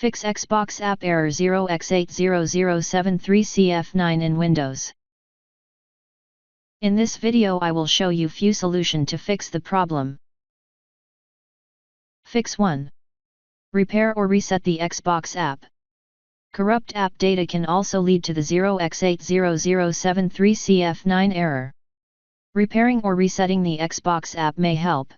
Fix Xbox app error 0x80073cf9 in Windows. In this video I will show you few solution to fix the problem. Fix 1. Repair or reset the Xbox app. Corrupt app data can also lead to the 0x80073cf9 error. Repairing or resetting the Xbox app may help.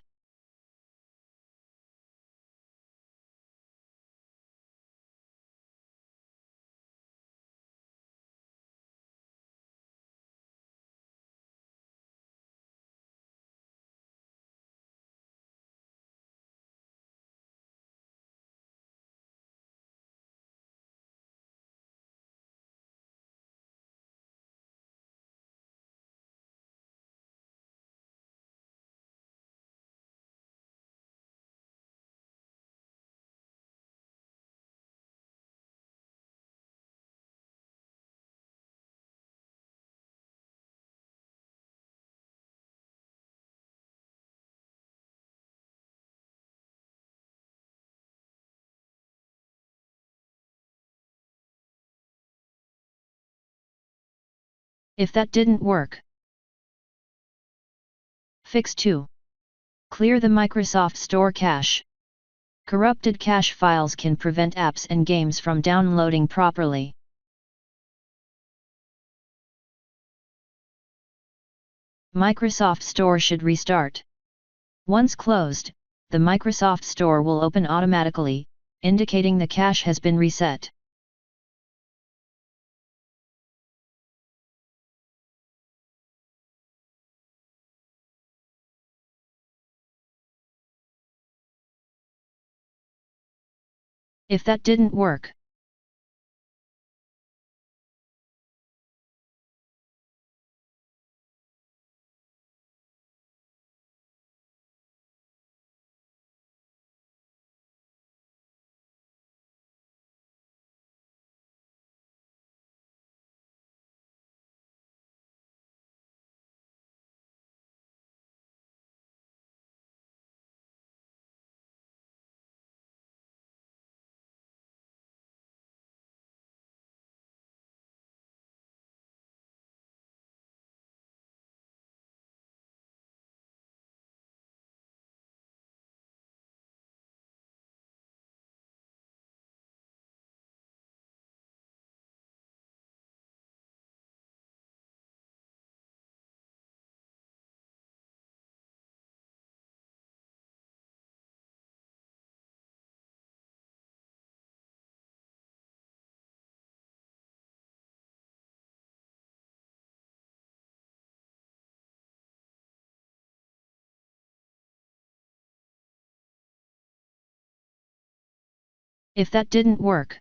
If that didn't work, Fix 2. Clear the Microsoft Store cache. Corrupted cache files can prevent apps and games from downloading properly. Microsoft Store should restart. Once closed, the Microsoft Store will open automatically, indicating the cache has been reset. If that didn't work,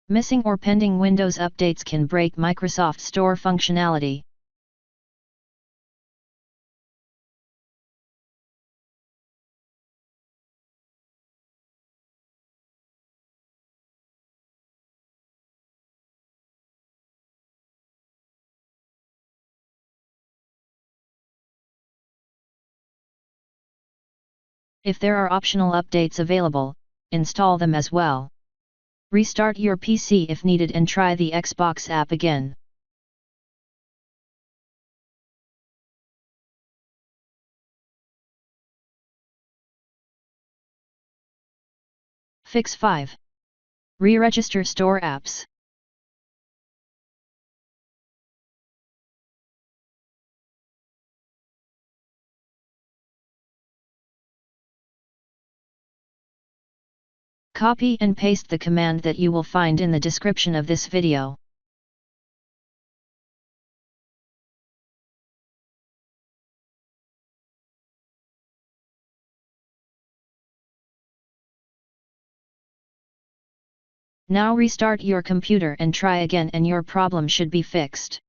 missing or pending Windows updates can break Microsoft Store functionality. If there are optional updates available, install them as well. Restart your PC if needed and try the Xbox app again. Fix 5. Reregister Store apps. Copy and paste the command that you will find in the description of this video. Now restart your computer and try again and your problem should be fixed.